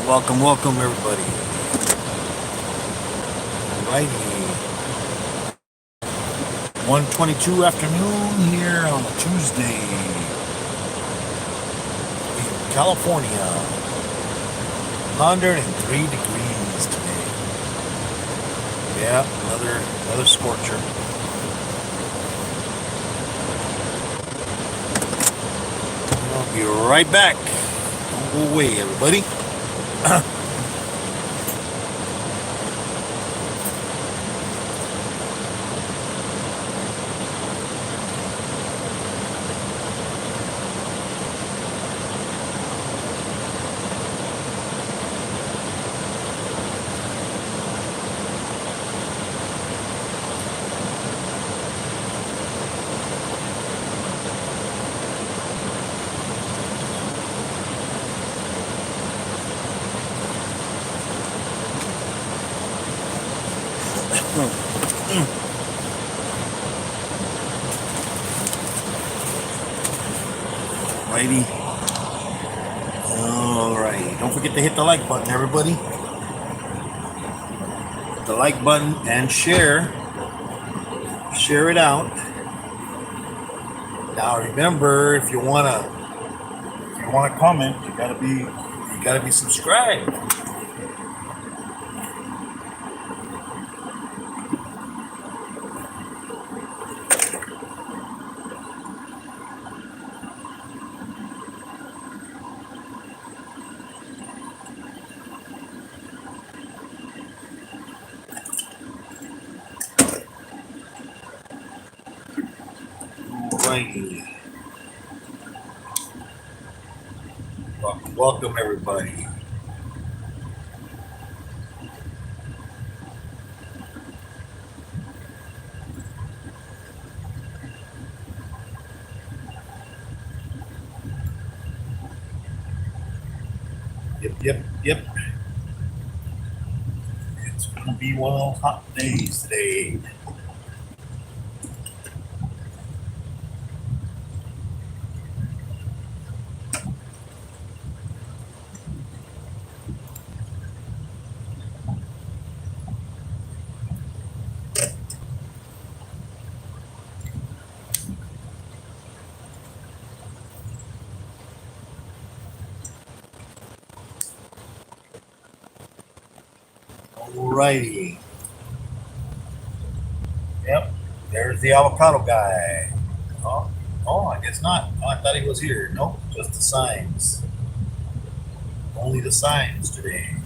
Welcome everybody. Alrighty. 1:22 afternoon here on a Tuesday in California. 103 degrees today. Yeah, another scorcher. I'll be right back. Don't go away, everybody. Righty. Alright. Don't forget to hit the like button, everybody. Hit the like button and share. Share it out. Now remember, if you wanna comment, you gotta be subscribed. Alrighty. Welcome everybody. Yep. It's gonna be one of those hot days today. Alrighty. Yep. There's the avocado guy. Oh, I guess not. Oh, I thought he was here. Nope, just the signs. Only the signs today.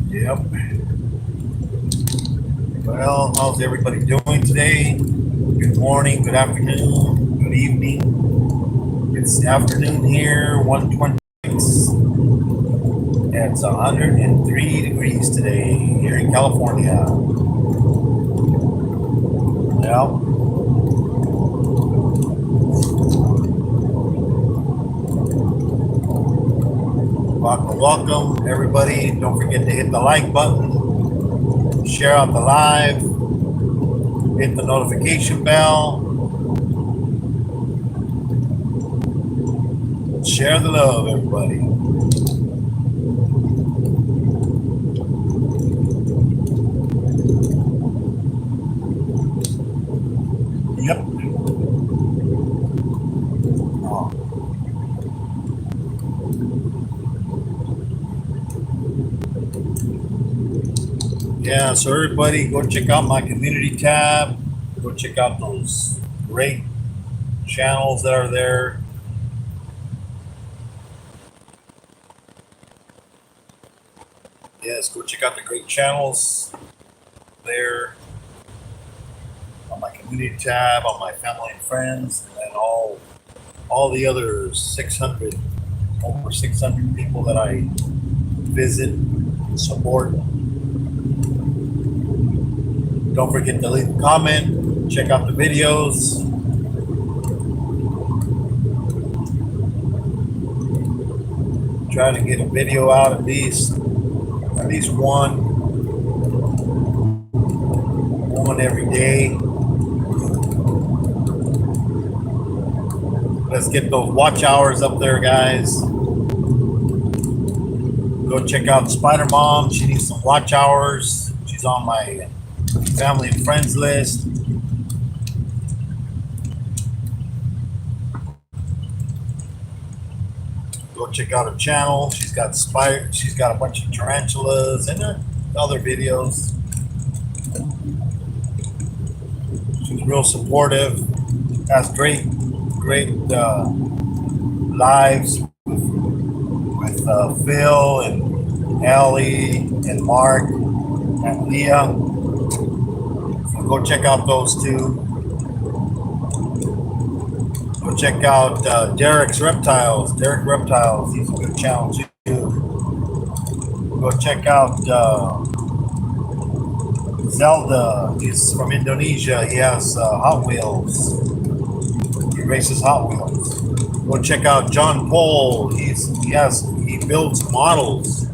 Yep. Well, how's everybody doing today? Good morning, good afternoon, good evening. It's afternoon here, 1:26. It's 103 degrees today here in California. Well, welcome everybody. Don't forget to hit the like button, share out the live, hit the notification bell, share the love, everybody. Yep. Yeah, so everybody go check out my community tab. Go check out those great channels that are there. Yes, go check out the great channels there on my community tab, on my family and friends, and then all the other over 600 people that I visit and support. Don't forget to leave a comment, check out the videos. Try to get a video out at least one every day. Let's get those watch hours up there, guys. Go check out Spider Mom. She needs some watch hours. She's on my family and friends list. Go check out her channel. She's got a bunch of tarantulas and other videos. She's real supportive. Has great lives with Phil and Ellie and Mark and Leah. So go check out those two. Go check out Derek's Reptiles. Derek Reptiles. He's a good channel too. Go check out Zelda. He's from Indonesia. He has Hot Wheels. He races Hot Wheels. Go check out John Paul. He builds models.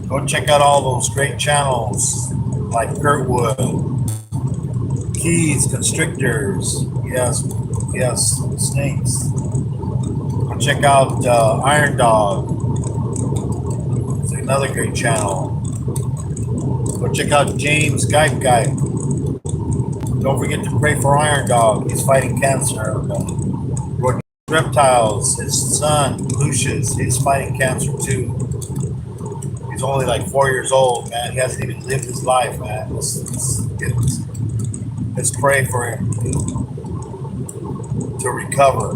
Go check out all those great channels like Kurtwood, Keys, Constrictors. He has snakes. Go check out Iron Dog. It's another great channel. Go check out James Gype. Don't forget to pray for Iron Dog. He's fighting cancer. Reptiles, his son, Lucius, he's fighting cancer too. He's only like 4 years old, man. He hasn't even lived his life, man. Let's pray for him to recover.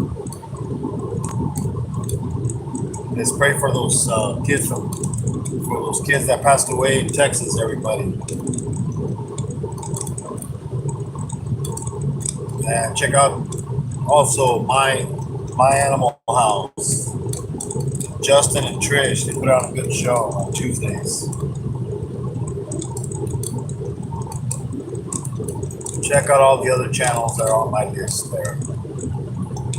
Let's pray for those kids that passed away in Texas, everybody. And check out also my Animal House. Justin and Trish, they put out a good show on Tuesdays. Check out all the other channels that are on my list there.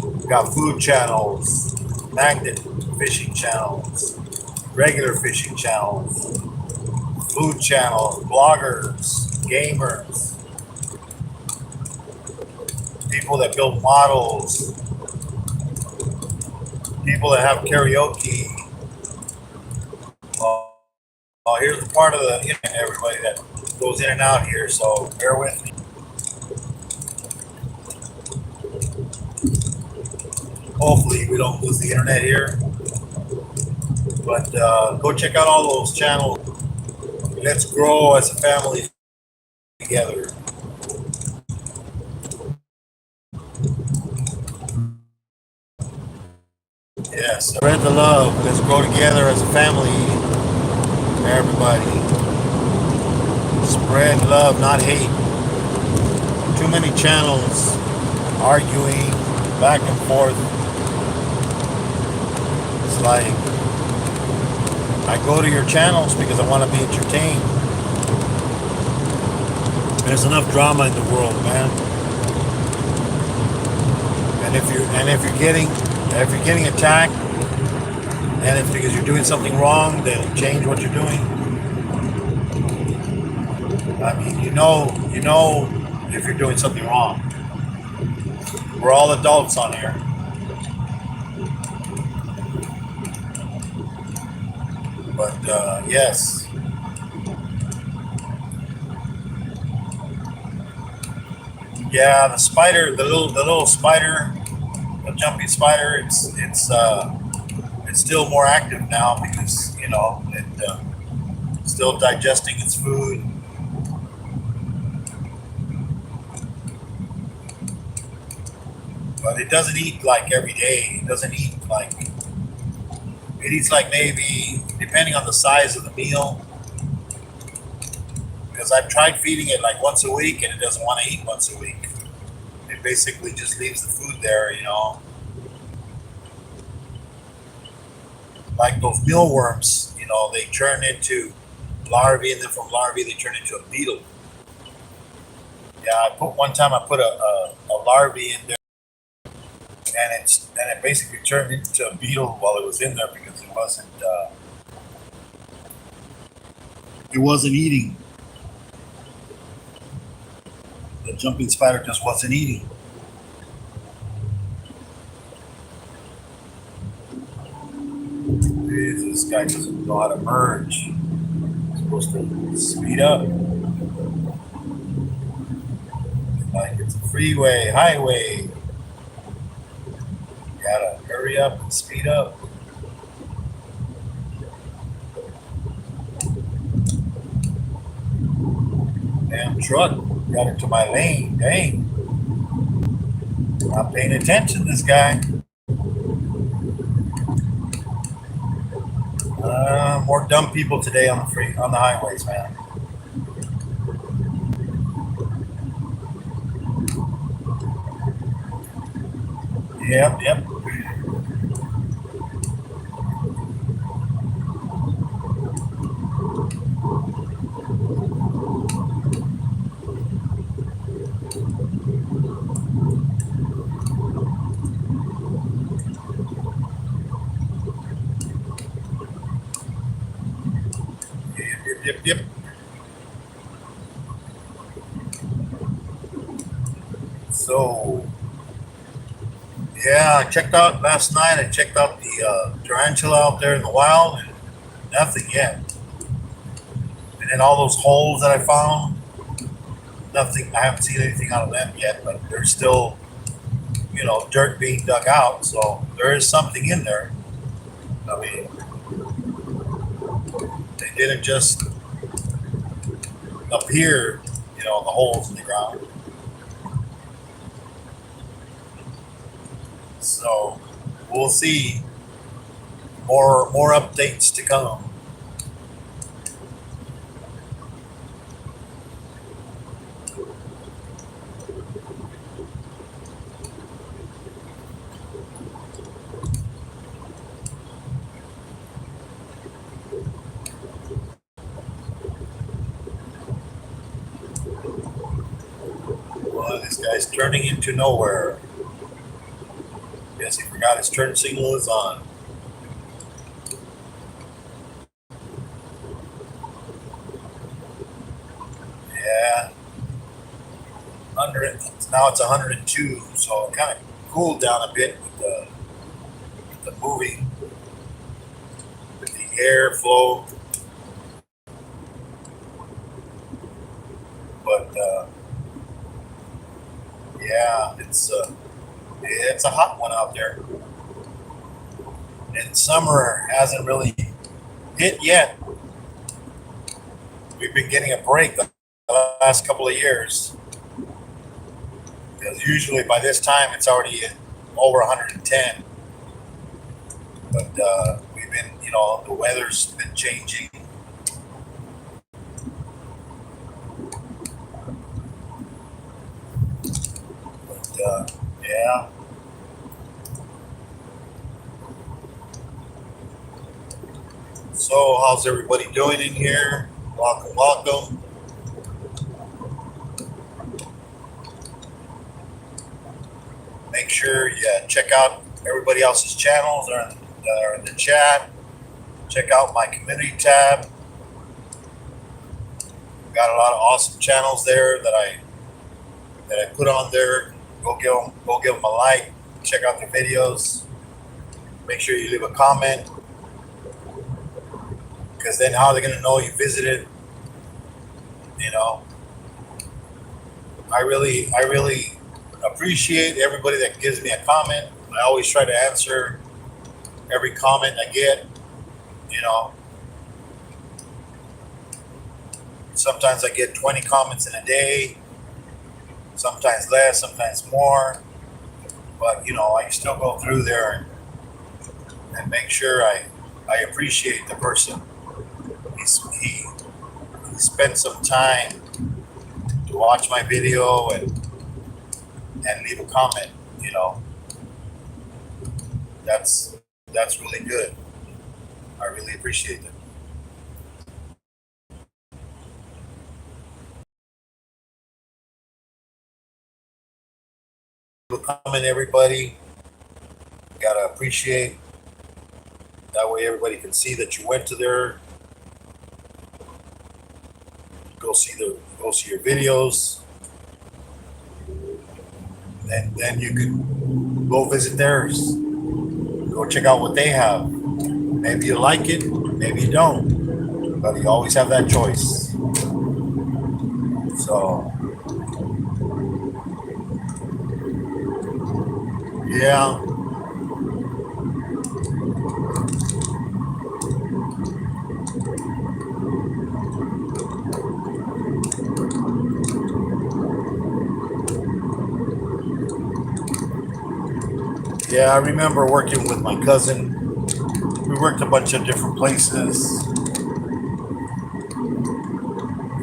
We got food channels, magnet fishing channels, regular fishing channels, food channels, bloggers, gamers, people that build models, people that have karaoke. Well, here's the part of the internet, everybody, that goes in and out here, so bear with me. Hopefully we don't lose the internet here. But go check out all those channels. Let's grow as a family together. Yes, spread the love. Let's grow together as a family. Everybody. Spread love, not hate. Too many channels arguing back and forth. It's like, I go to your channels because I want to be entertained. There's enough drama in the world, man. And if you're getting attacked, and it's because you're doing something wrong, then change what you're doing. I mean, you know if you're doing something wrong. We're all adults on here. But yes. Yeah, the spider, the little spider, the jumping spider, it's still more active now because it's still digesting its food. But it doesn't eat like every day. It doesn't eat like, it eats like maybe, depending on the size of the meal. Because I've tried feeding it like once a week and it doesn't want to eat once a week. It basically just leaves the food there, Like those mealworms, they turn into larvae, and then from larvae they turn into a beetle. Yeah, one time I put a larvae in there, and it basically turned into a beetle while it was in there because it wasn't eating. The jumping spider just wasn't eating. This guy doesn't know how to merge. He's supposed to speed up. Like it's a freeway, highway. You gotta hurry up and speed up. Damn truck got into my lane. Dang. Not paying attention, this guy. More dumb people today on the highways, man. Yep. Yep. So, yeah, I checked out last night. I checked out the tarantula out there in the wild, and nothing yet. And then all those holes that I found, nothing. I haven't seen anything out of them yet, but there's still, dirt being dug out. So there is something in there. I mean, they didn't just appear, the holes in the ground. So we'll see more updates to come. Well, this guy's turning into nowhere. Guess he forgot his turn signal is on. Yeah. Now it's 102, so it kind of cooled down a bit with the moving, with the airflow. But yeah, it's a hot one out there, and summer hasn't really hit yet. We've been getting a break the last couple of years, because usually by this time it's already over 110. But we've been, the weather's been changing. But yeah. So how's everybody doing in here? Welcome. Make sure you check out everybody else's channels that are in the chat. Check out my community tab. Got a lot of awesome channels there that I put on there. Go give them a like. Check out their videos. Make sure you leave a comment, because then how are they going to know you visited? I really appreciate everybody that gives me a comment. I always try to answer every comment I get. Sometimes I get 20 comments in a day, sometimes less, sometimes more. But I still go through there and make sure I appreciate the person. He spent some time to watch my video and leave a comment. That's really good. I really appreciate it. Comment, everybody. Gotta appreciate. That way everybody can see that you went to there. Go see your videos. and then you could go visit theirs, go check out what they have. Maybe you like it, maybe you don't, but you always have that choice. So, yeah, yeah, I remember working with my cousin. We worked a bunch of different places.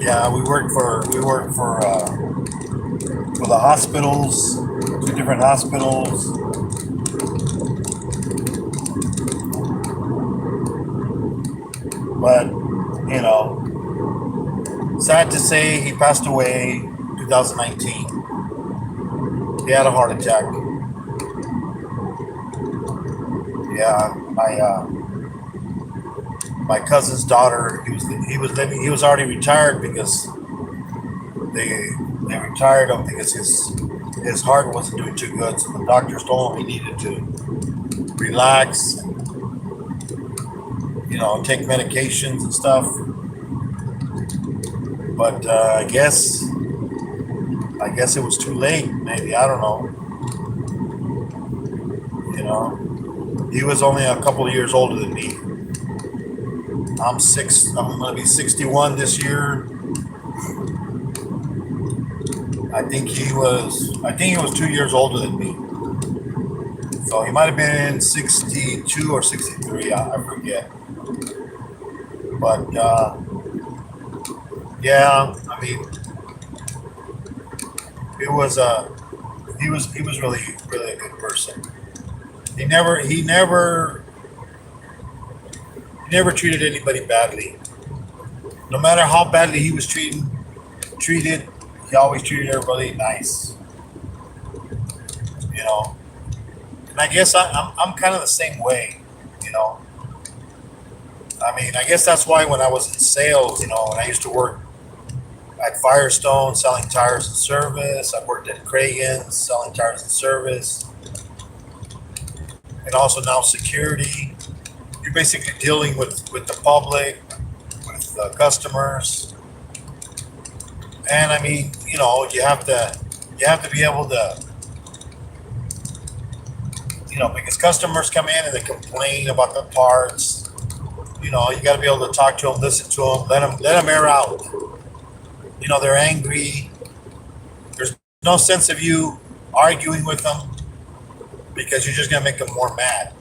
Yeah, we worked for the hospitals, two different hospitals. But you know, sad to say, he passed away 2019. He had a heart attack. Yeah, my cousin's daughter. He was already retired because they they retired him because his heart wasn't doing too good. So the doctors told him he needed to relax, take medications and stuff. But I guess it was too late. Maybe I don't know. He was only a couple of years older than me. I'm gonna be 61 this year. I think he was 2 years older than me. So he might have been 62 or 63. I forget. But yeah, I mean, it was he was really really a good person. He never treated anybody badly. No matter how badly he was treated, he always treated everybody nice. You know, and I guess I'm kind of the same way. You know, I mean, I guess that's why when I was in sales, when I used to work at Firestone selling tires and service, I worked at Craigan's selling tires and service, and also now security. You're basically dealing with the public, with customers, and I mean, you have to be able to, because customers come in and they complain about the parts. You got to be able to talk to them, listen to them, let them air out. They're angry. There's no sense of you arguing with them because you're just gonna make them more mad.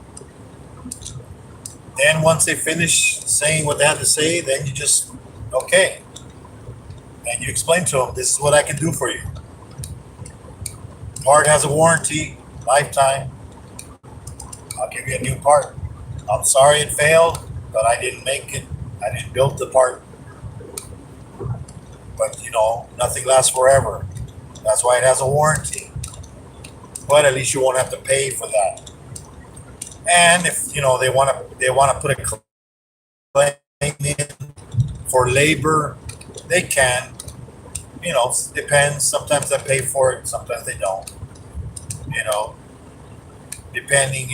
Then once they finish saying what they had to say, then you just okay, and you explain to them, this is what I can do for you. Part has a warranty, lifetime. I'll give you a new part. I'm sorry it failed, but I didn't make it. I didn't build the part. But nothing lasts forever. That's why it has a warranty. But at least you won't have to pay for that. And if they want to put a claim in for labor, they can. Depends. Sometimes they pay for it. Sometimes they don't. You know, Depending.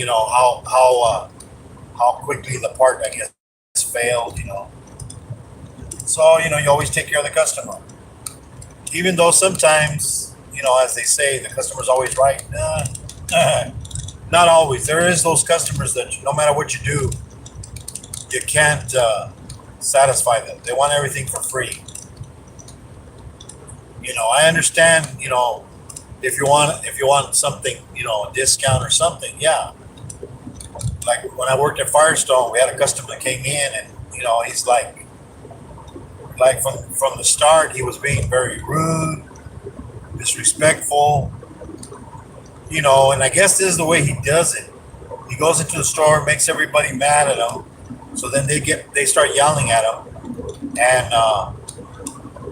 How quickly the part I guess failed. So you always take care of the customer, even though sometimes as they say, the customer's always right. Not always. There is those customers that no matter what you do, you can't satisfy them. They want everything for free. I understand. If you want something, a discount or something, yeah. Like when I worked at Firestone, we had a customer that came in, and he's like from the start, he was being very rude, disrespectful. And I guess this is the way he does it. He goes into the store, makes everybody mad at him, so then they start yelling at him,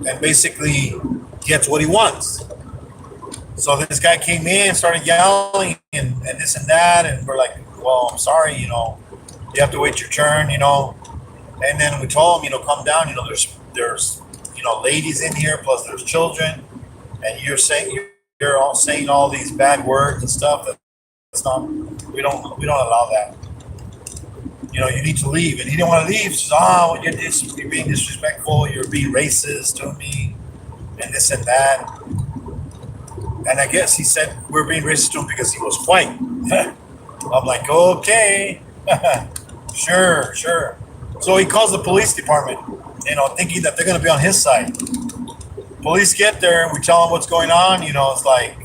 and basically gets what he wants. So this guy came in, started yelling and this and that, and we're like, well, I'm sorry, you have to wait your turn, And then we told him, come down, there's ladies in here, plus there's children, and you're here all saying all these bad words and stuff. That's not. We don't allow that. You need to leave. And he didn't want to leave. He says, oh, you're being disrespectful. You're being racist to me, and this and that. And I guess he said we're being racist to him because he was white. I'm like, okay, sure. So he calls the police department, thinking that they're going to be on his side. Police get there and we tell them what's going on. It's like,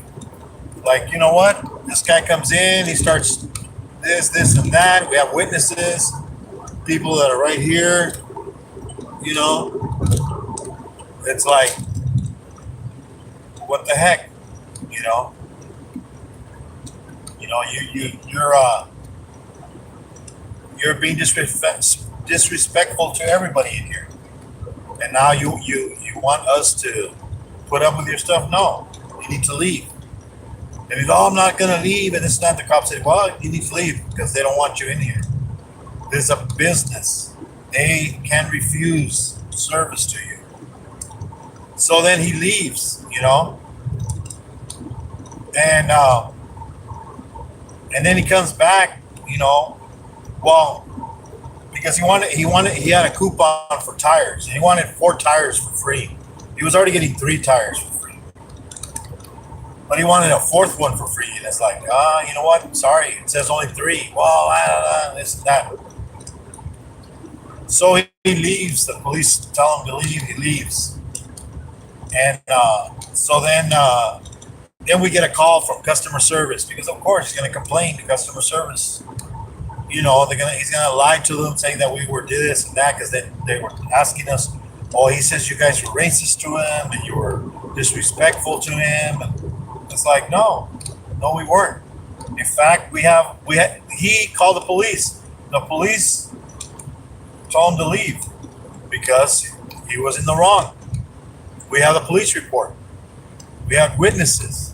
you know what? This guy comes in, he starts this and that. We have witnesses, people that are right here. It's like, what the heck? You're being disrespectful to everybody in here, and now you want us to put up with your stuff? No, you need to leave. And he's, oh, I'm not gonna leave, and it's not. The cop said, well, you need to leave because they don't want you in here. This is a business. They can refuse service to you. So then he leaves, and then he comes back, well, because he had a coupon for tires, and he wanted 4 tires for free. He was already getting 3 tires for free, but he wanted a 4th one for free. And it's like, you know what? Sorry, it says only 3. Well, this and that. So he leaves. The police tell him to leave. He leaves, and so then we get a call from customer service because, of course, he's going to complain to customer service. He's gonna lie to them, saying that we were this and that because they were asking us. Oh, he says you guys were racist to him and you were disrespectful to him. And it's like, no, we weren't. In fact, he called the police. The police told him to leave because he was in the wrong. We have the police report. We have witnesses.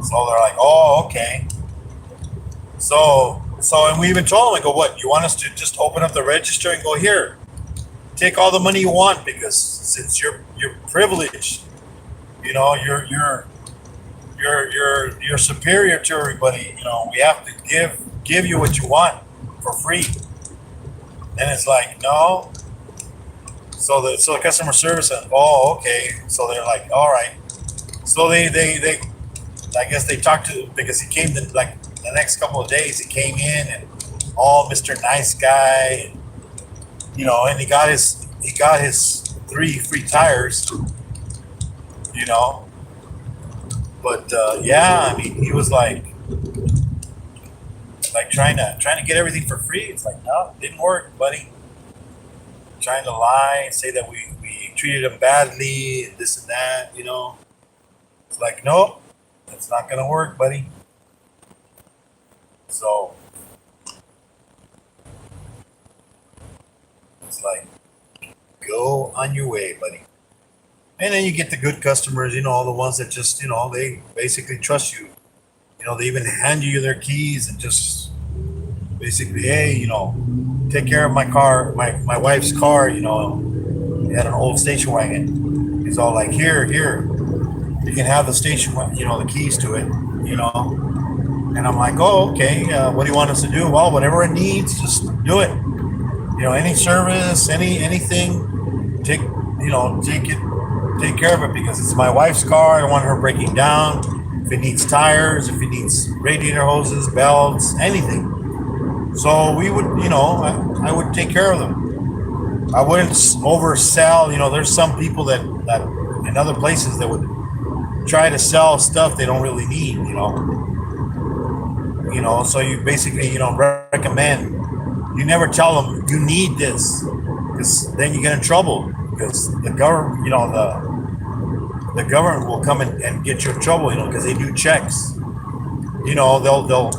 So they're like, oh, okay. So, and we even told him, I go, what, you want us to just open up the register and go, here, take all the money you want, because since you're privileged, you're superior to everybody, we have to give you what you want for free. And it's like, no. So the customer service said, oh, okay. So they're like, all right. So they I guess they talked to, because he came to, like, the next couple of days, he came in and all Mr. Nice Guy, and he got his 3 free tires, but yeah, I mean, he was like trying to get everything for free. It's like, no, it didn't work, buddy. Trying to lie and say that we treated him badly and this and that, It's like, nope, it's not gonna work, buddy. So it's like, go on your way, buddy. And then you get the good customers, all the ones that just, they basically trust you. They even hand you their keys and just basically, hey, take care of my car, my wife's car, he had an old station wagon. He's all like, here, you can have the station, the keys to it, And I'm like, oh, okay. What do you want us to do? Well, whatever it needs, just do it. Any service, anything, take care of it, because it's my wife's car. I don't want her breaking down. If it needs tires, if it needs radiator hoses, belts, anything. So we would, I would take care of them. I wouldn't oversell. There's some people that in other places that would try to sell stuff they don't really need. So you basically, recommend. You never tell them you need this, because then you get in trouble, because the government, the government will come and get you in trouble, because they do checks. They'll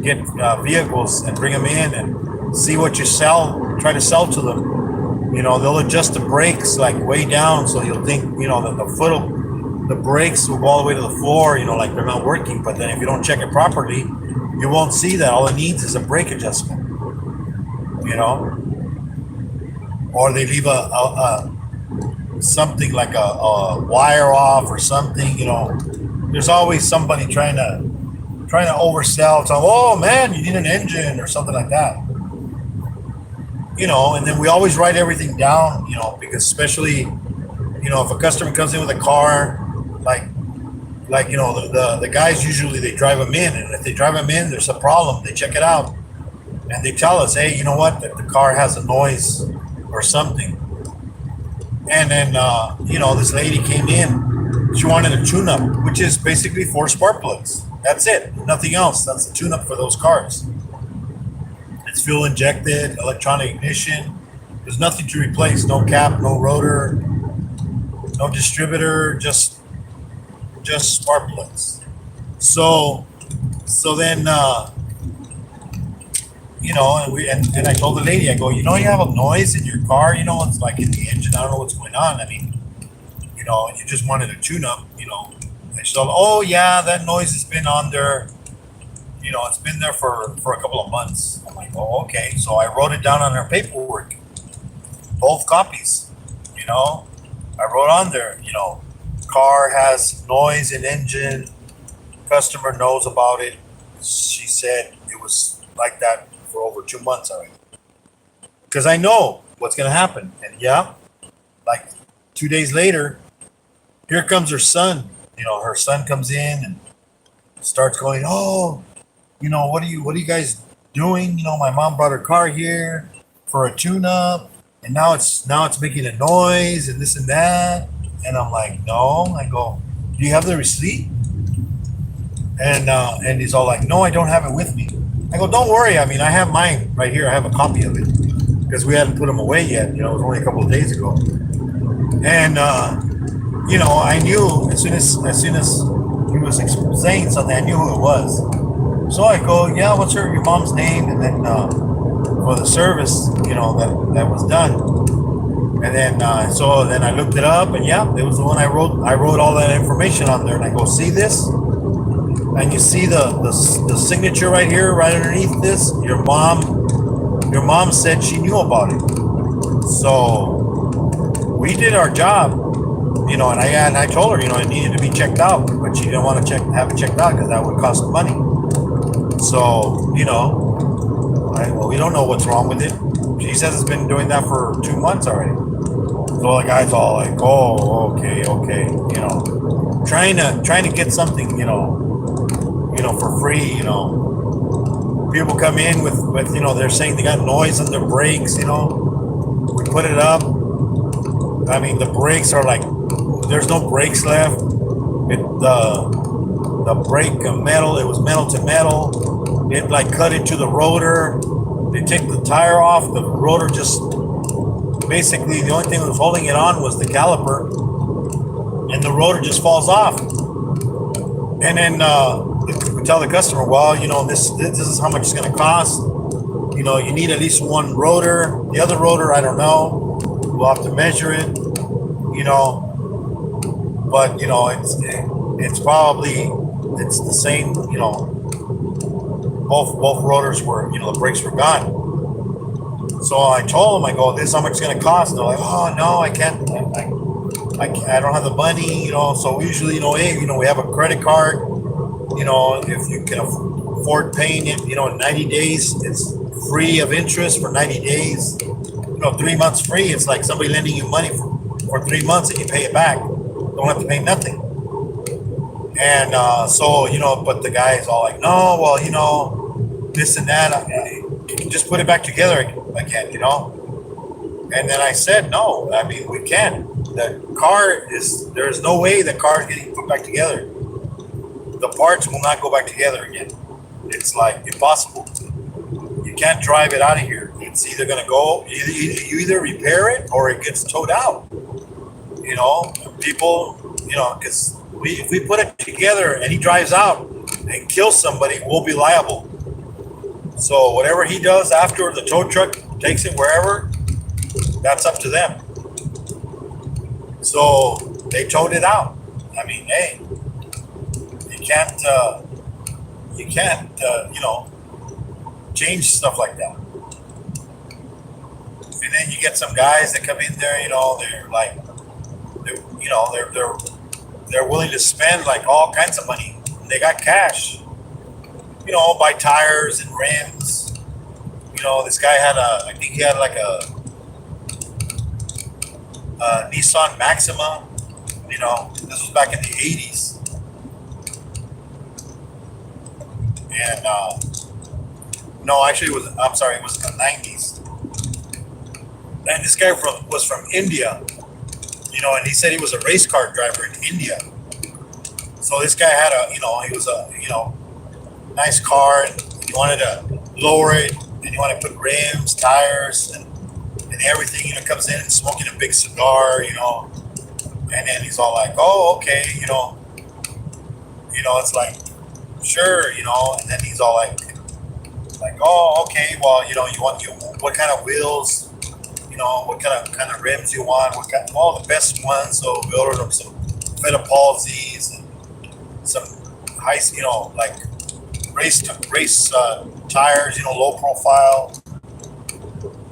get vehicles and bring them in and see what you try to sell to them. They'll adjust the brakes like way down, so you'll think, that the brakes will go all the way to the floor, like they're not working. But then if you don't check it properly, you won't see that. All it needs is a brake adjustment, or they leave a something like a wire off or something, there's always somebody trying to oversell. So, oh man, you need an engine or something like that. And then we always write everything down. Because especially if a customer comes in with a car, like the guys usually they drive them in, and if they drive them in, there's a problem. They check it out, and they tell us, hey, you know what, that the car has a noise or something. And then this lady came in. She wanted a tune-up, which is basically 4 spark plugs. That's it. Nothing else. That's the tune-up for those cars. It's fuel injected, electronic ignition. There's nothing to replace. No cap, no rotor, no distributor. Just spark plugs. So then and I told the lady, I go, you have a noise in your car. It's like in the engine. I don't know what's going on. I mean, and you just wanted a tune-up. And she's all, oh yeah, that noise has been on there. It's been there for a couple of months. I'm like, oh, okay. So I wrote it down on her paperwork, both copies. I wrote on there, car has noise in engine. Customer knows about it. She said it was like that for over 2 months already. Because I know what's going to happen. And yeah, like 2 days later, here comes her son. Her son comes in and starts going, oh, what are you guys doing? My mom brought her car here for a tune-up, and now it's making a noise and this and that. And I'm like, no. I go, do you have the receipt? And he's all like, no, I don't have it with me. I go, don't worry. I mean, I have mine right here. I have a copy of it because we hadn't put them away yet. It was only a couple of days ago. And I knew as soon as he was saying something, I knew who it was. So I go, yeah, what's your mom's name? And then for the service, that was done. And then so then I looked it up, and yeah, it was the one I wrote. I wrote all that information on there, and I go, see this? And you see the signature right here, right underneath this. Your mom said she knew about it. So we did our job. And I told her, it needed to be checked out, but she didn't want to have it checked out because that would cost money. So, we don't know what's wrong with it. She says it's been doing that for 2 months already. So the guy's all like, oh, okay, trying to get something, for free. People come in with they're saying they got noise on their brakes. We put it up. I mean, the brakes are like, there's no brakes left. The brake metal, it was metal to metal. It like cut into the rotor. They take the tire off. The rotor just basically the only thing that was holding it on was the caliper, and the rotor just falls off. And then we tell the customer, well, this is how much it's going to cost. You need at least one rotor. The other rotor, I don't know. We'll have to measure it. But it's probably the same. Both rotors were, the brakes were gone. So I told them, I go, this is how much it's going to cost. And they're like, oh no, I can't. I don't have the money. So usually, hey, we have a credit card. If you can afford paying it, in 90 days, it's free of interest for 90 days. 3 months free. It's like somebody lending you money for 3 months and you pay it back. Don't have to pay nothing. And so, but the guy is all like, no, well, this and that. You can just put it back together again, And then I said, no, I mean, we can. There's no way the car is getting put back together. The parts will not go back together again. It's like impossible. You can't drive it out of here. It's either going to go, you either repair it or it gets towed out. People, because if we put it together and he drives out and kills somebody, we'll be liable. So whatever he does after the tow truck takes it wherever, that's up to them. So they towed it out. I mean, hey, you can't, change stuff like that. And then you get some guys that come in there, they're like, they're willing to spend like all kinds of money. They got cash, buy tires and rims. This guy had I think he had like a Nissan Maxima. This was back in the 80s. And no, actually, I'm sorry, it was in the 90s. And this guy was from India, and he said he was a race car driver in India. So this guy had he was a, nice car, and he wanted to lower it, and he wanted to put rims, tires, and everything. Comes in and smoking a big cigar, and then he's all like, "Oh, okay, it's like, sure, and then he's all like, oh, okay, well, you want what kind of wheels, what kind of rims you want, all the best ones. So we ordered him some Fittipaldis and some high, like race tires, low profile,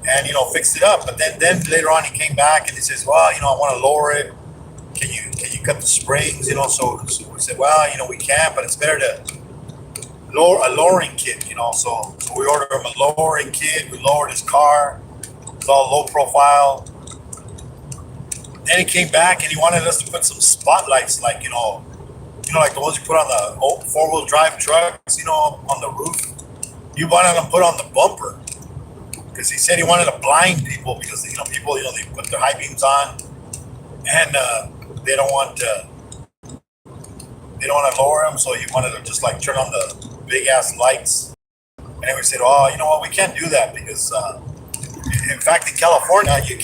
and fixed it up. But then later on he came back and he says, well, I want to lower it. Can you cut the springs? So we said, well, we can't, but it's better to lower a lowering kit. So we ordered him a lowering kit. We lowered his car. It's all low profile. Then he came back and he wanted us to put some spotlights, like like the ones you put on the old 4-wheel drive trucks, on the roof. He wanted them put on the bumper because he said he wanted to blind people because people they put their high beams on and they don't want to lower them, so he wanted to just like turn on the big ass lights. And we said, oh, you know what, we can't do that because in fact in California you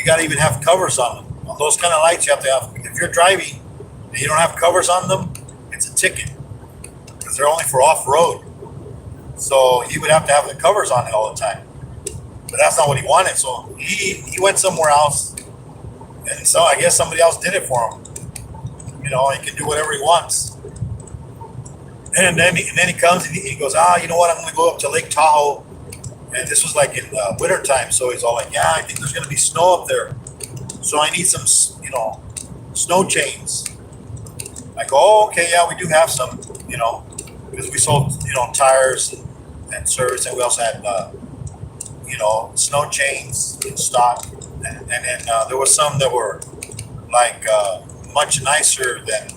gotta even have covers on them. On those kind of lights you have to have, if you're driving and you don't have covers on them, it's a ticket because they're only for off-road. So he would have to have the covers on it all the time, but that's not what he wanted. So he went somewhere else, and so I guess somebody else did it for him. He can do whatever he wants. And then he comes and he goes, you know what, I'm going to go up to Lake Tahoe. And this was like in winter time. So he's all like, yeah, I think there's going to be snow up there. So I need some, snow chains. I go, oh, okay, yeah, we do have some, because we sold, tires and service. And we also had, snow chains in stock. And then there was some that were like much nicer than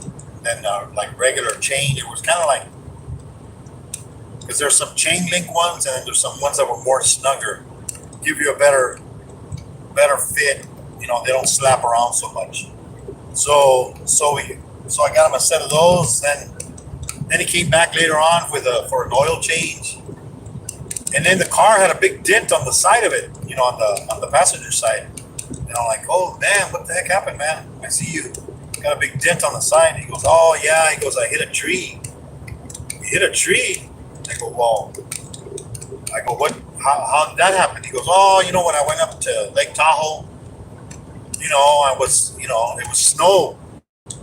like regular chain. It was kind of like, because there's some chain link ones and then there's some ones that were more snugger, give you a better fit. They don't slap around so much. So I got him a set of those. Then he came back later on for an oil change. And then the car had a big dent on the side of it, on the passenger side. And I'm like, oh damn, what the heck happened, man? I see you got a big dent on the side. He goes, oh yeah. He goes, I hit a tree. You hit a tree? I go, well, what? How did that happen? He goes, oh, when I went up to Lake Tahoe, I was, it was snow.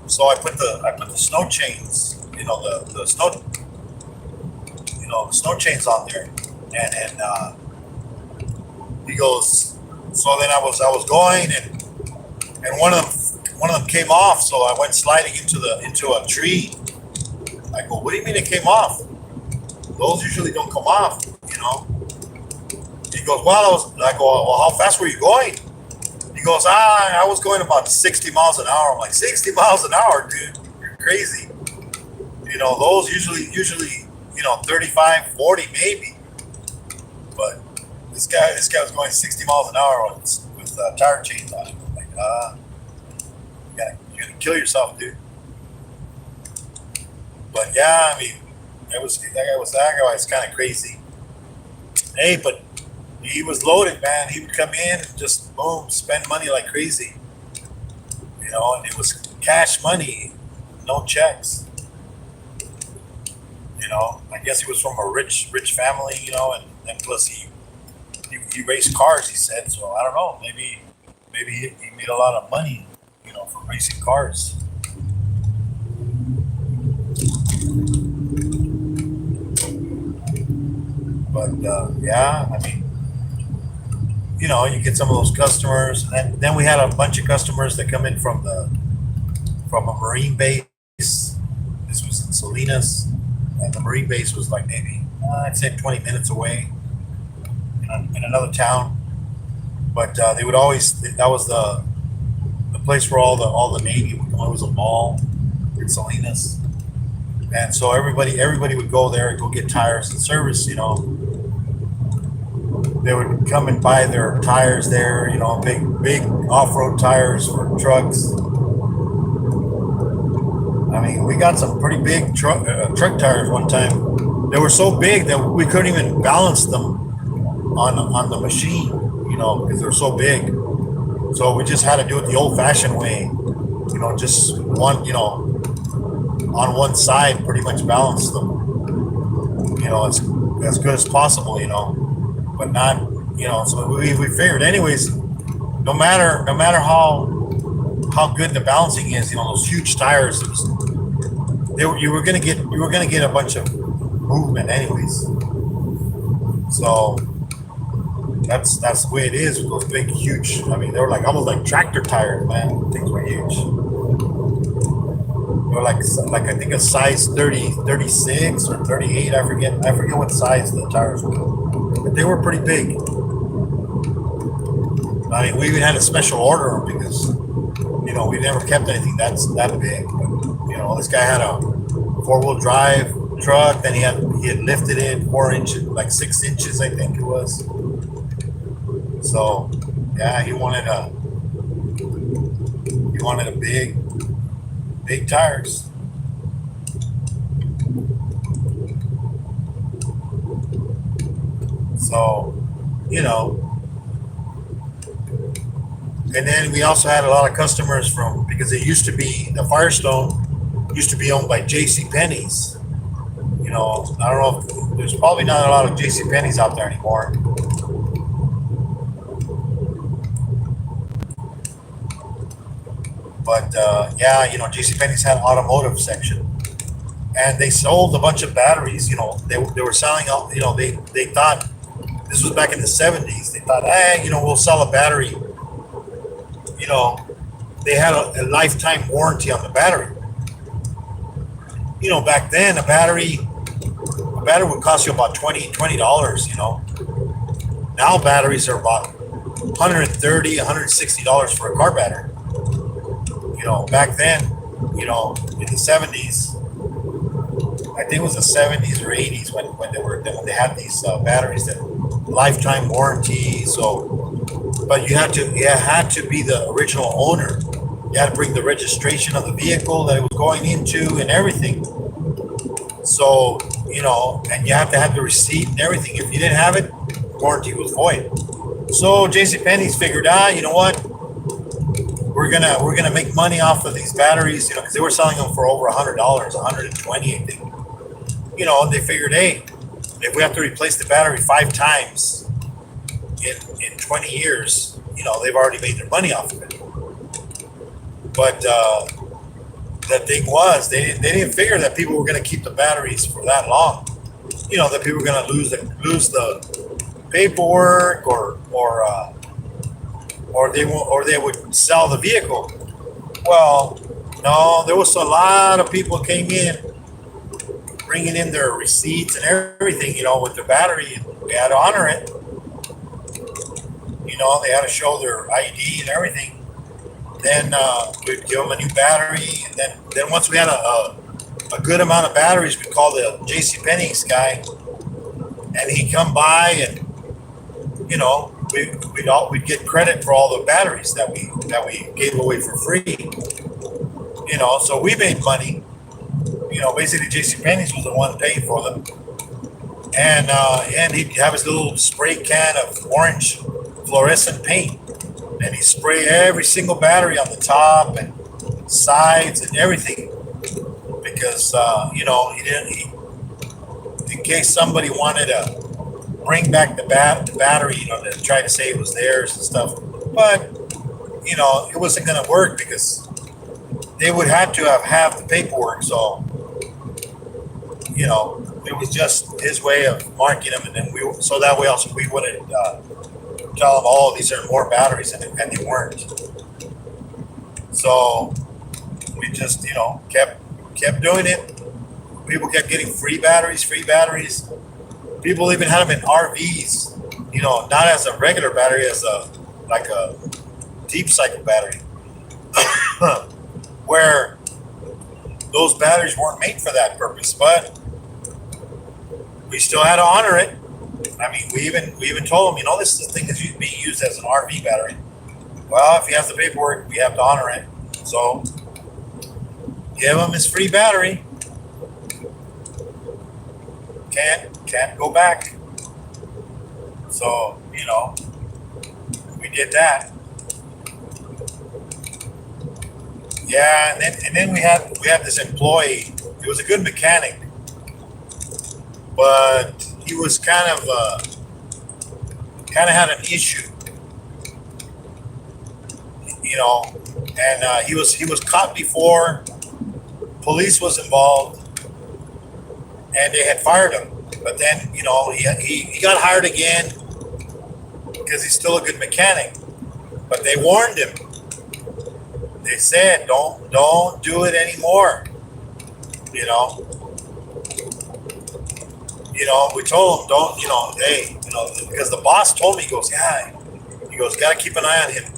So I put the snow chains, the snow, the snow chains on there. And he goes, so then I was going and one of them came off. So I went sliding into a tree. I go, what do you mean it came off? Those usually don't come off, He goes, well, I go, well, how fast were you going? He goes, I was going about 60 miles an hour. I'm like, 60 miles an hour, dude, you're crazy. Those usually, 35, 40 maybe. But this guy was going 60 miles an hour with tire chains on it. I'm like, you're gonna kill yourself, dude. But yeah, I mean, that guy was kind of crazy. Hey, but he was loaded, man. He would come in and just boom, spend money like crazy. And it was cash money, no checks. I guess he was from a rich family, and plus he raced cars, he said. So I don't know, maybe he made a lot of money, from racing cars. But yeah, I mean, you get some of those customers, and then we had a bunch of customers that come in from from a Marine base. This was in Salinas, and the Marine base was like maybe I'd say 20 minutes away in another town. But they would always that was the place where all the Navy would go. It was a mall in Salinas, and so everybody would go there and go get tires and service. They would come and buy their tires there. Big off-road tires for trucks. I mean, we got some pretty big truck tires one time. They were so big that we couldn't even balance them on the machine, because they're so big. So we just had to do it the old-fashioned way, just one, on one side, pretty much balance them, as good as possible, but not, So we figured, anyways, no matter how good the balancing is, those huge tires, you were gonna get a bunch of movement, anyways. So that's the way it is with those big, huge. I mean, they were like almost like tractor tires, man. Things were huge. They were like I think a size 30, 36 or 38. I forget what size the tires were, but they were pretty big. I mean, we even had a special order because we never kept anything that big. But, this guy had a 4-wheel drive truck. Then he had lifted it 4 inches, like 6 inches, I think it was. So, yeah, he wanted a big tires. So, and then we also had a lot of customers because it used to be, the Firestone used to be owned by J.C. Penney's. I don't know if there's probably not a lot of J.C. Penney's out there anymore. But J.C. Penney's had an automotive section, and they sold a bunch of batteries. They were selling all. They thought this was back in the 70s. They thought, we'll sell a battery. They had a lifetime warranty on the battery. Back then a battery would cost you about $20. Now batteries are about $130, $160 for a car battery. Back then, in the 70s, I think it was the 70s or 80s when they had these batteries that lifetime warranty. So, but you had to be the original owner. You had to bring the registration of the vehicle that it was going into and everything. So, and you have to have the receipt and everything. If you didn't have it, warranty was void. So JCPenney's figured, you know what? We're gonna make money off of these batteries, because they were selling them for over $100, $120, I think. And they figured, hey, if we have to replace the battery 5 times in 20 years, they've already made their money off of it. But the thing was, they didn't figure that people were going to keep the batteries for that long. That people were going to lose the paperwork, or they would sell the vehicle. Well, no, there was a lot of people came in, bringing in their receipts and everything, with their battery, and we had to honor it. They had to show their ID and everything. Then we'd give them a new battery, and then once we had a good amount of batteries, we'd call the JCPenney's guy, and he'd come by, and we'd get credit for all the batteries that we gave away for free. So we made money. Basically JCPenney's was the one paying for them, and he'd have his little spray can of orange fluorescent paint, and he'd spray every single battery on the top and sides and everything, because in case somebody wanted to bring back the battery, to try to say it was theirs and stuff. But, it wasn't going to work because they would have to have the paperwork. So, it was just his way of marking them. And then so that way also we wouldn't tell them, oh, these are more batteries, and they weren't. So we just, kept doing it. People kept getting free batteries, People even had them in RVs, not as a regular battery, as a deep cycle battery, where those batteries weren't made for that purpose, but we still had to honor it. I mean, we even told him, this thing is being used as an RV battery. Well, if he has the paperwork, we have to honor it. So give him his free battery. Can't go back. So, we did that. Yeah, and then we had this employee. He was a good mechanic, but he was kind of had an issue, and he was caught before. Police was involved, and they had fired him. But then, he got hired again because he's still a good mechanic. But they warned him. They said, don't do it anymore. We told him, don't, hey, because the boss told me, he goes, got to keep an eye on him.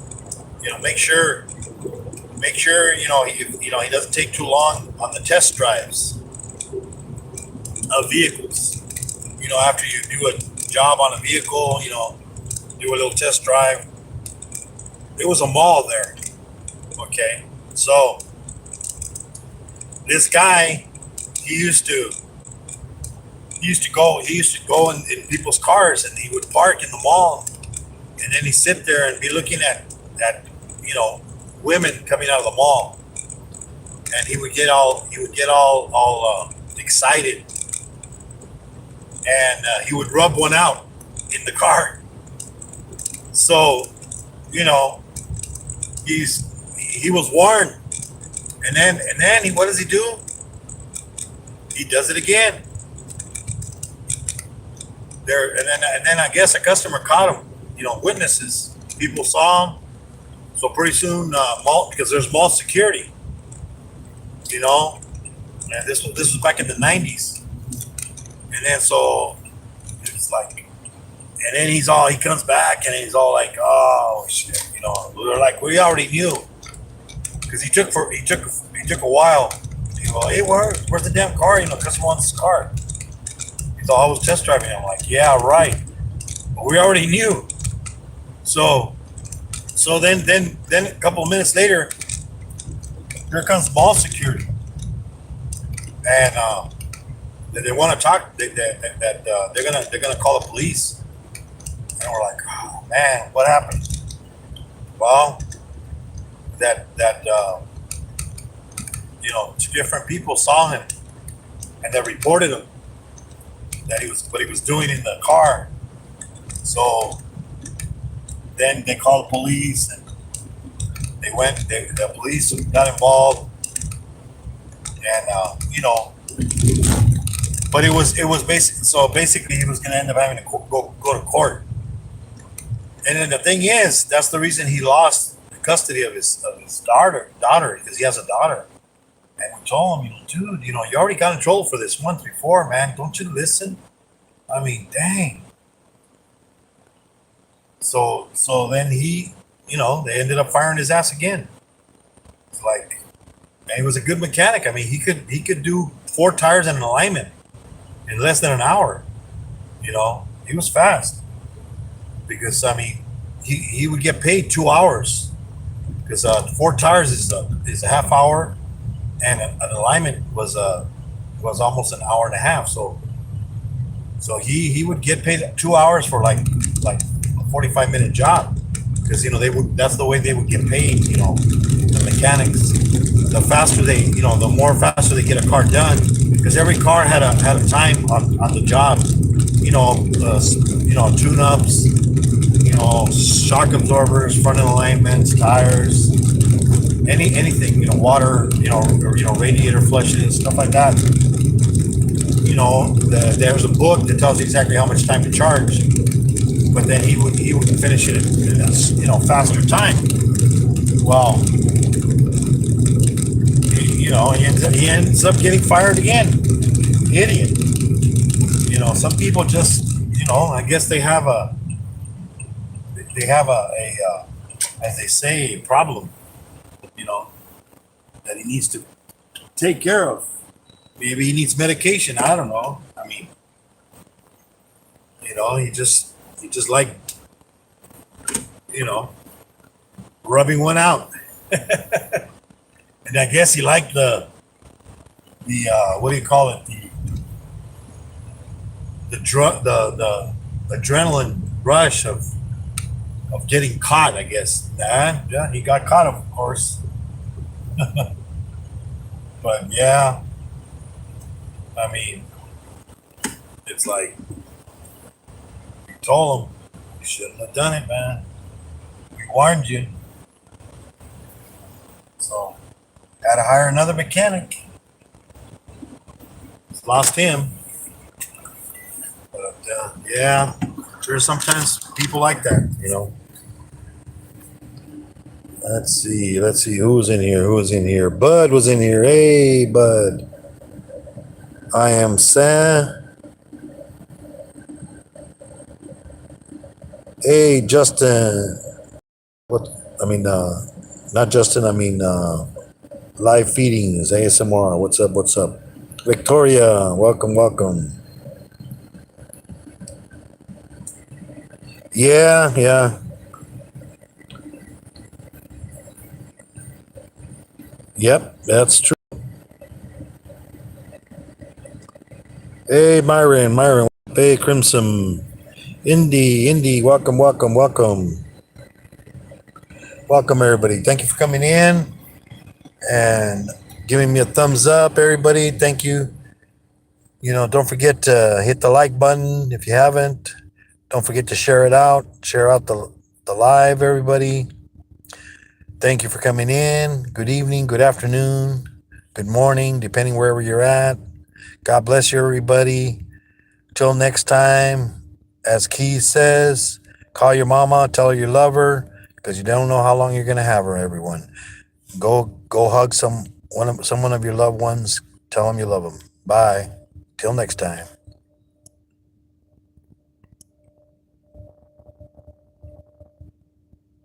Make sure, he doesn't take too long on the test drives of vehicles. After you do a job on a vehicle, do a little test drive. There was a mall there. Okay. So this guy, he used to go in people's cars, and he would park in the mall, and then he'd sit there and be looking at women coming out of the mall, and he would get all excited, and he would rub one out in the car. So, he was warned, and then what does he do? He does it again. And then I guess a customer caught him. Witnesses, people saw him. So pretty soon, because there's mall security. And this was back in the 90s. And then so it was like, and then he comes back and he's all like, oh shit, we're like, we already knew, because he took a while. He go, hey, where's the damn car? Customer wants this car. He thought I was test driving. I'm like, yeah, right. But we already knew. So then a couple of minutes later, here comes mall security, and they want to talk. They're gonna call the police, and we're like, oh man, what happened? Well, two different people saw him, and they reported him what he was doing in the car. So then they called the police, and the police got involved, and but it was basically he was going to end up having to go to court. And then the thing is, that's the reason he lost custody of his daughter, because he has a daughter. And we told him, dude, you already got in trouble for this once before, man. Don't you listen? I mean, dang. So then he, they ended up firing his ass again. It's like, and he was a good mechanic. I mean, he could do 4 tires and an alignment in less than an hour. He was fast, because I mean, he would get paid 2 hours, because 4 tires is a half hour, and an alignment was almost an hour and a half. So he would get paid 2 hours for like a 45-minute job, because that's the way they would get paid. The mechanics, the faster the more faster they get a car done, because every car had a time on the job. Tune-ups, shock absorbers, front end alignments, tires, anything, water, radiator flushes, stuff like that. There's a book that tells you exactly how much time to charge, but then he would finish it in a faster time. Well, he ends up getting fired again. Idiot. Some people just, I guess they have a as they say, a problem, you know, that he needs to take care of. Maybe he needs medication. I don't know. I mean, he just like, you know, rubbing one out. And I guess he liked the what do you call it? The drug the adrenaline rush of getting caught, I guess. Yeah, he got caught, of course. But yeah, I mean, it's like you told him you shouldn't have done it, man. We warned you. So had to hire another mechanic. Lost him. But yeah, sure. Sometimes people like that. Let's see who's in here. Bud was in here. Hey, Bud. I am Sam. Hey, Justin. What? I mean, not Justin. I mean, live feedings, ASMR. What's up? What's up? Victoria, welcome. Yeah. Yep, that's true. Hey, Myron. Hey, Crimson. Indy, welcome. Welcome, everybody. Thank you for coming in and giving me a thumbs up, everybody. Thank you. Don't forget to hit the like button if you haven't. Don't forget to share it out. Share out the live, everybody. Thank you for coming in. Good evening, good afternoon, good morning, depending wherever you're at. God bless you, everybody. Till next time, as Keith says, call your mama, tell her you love her, because you don't know how long you're going to have her, everyone. Go hug someone of your loved ones. Tell them you love them. Bye. Till next time.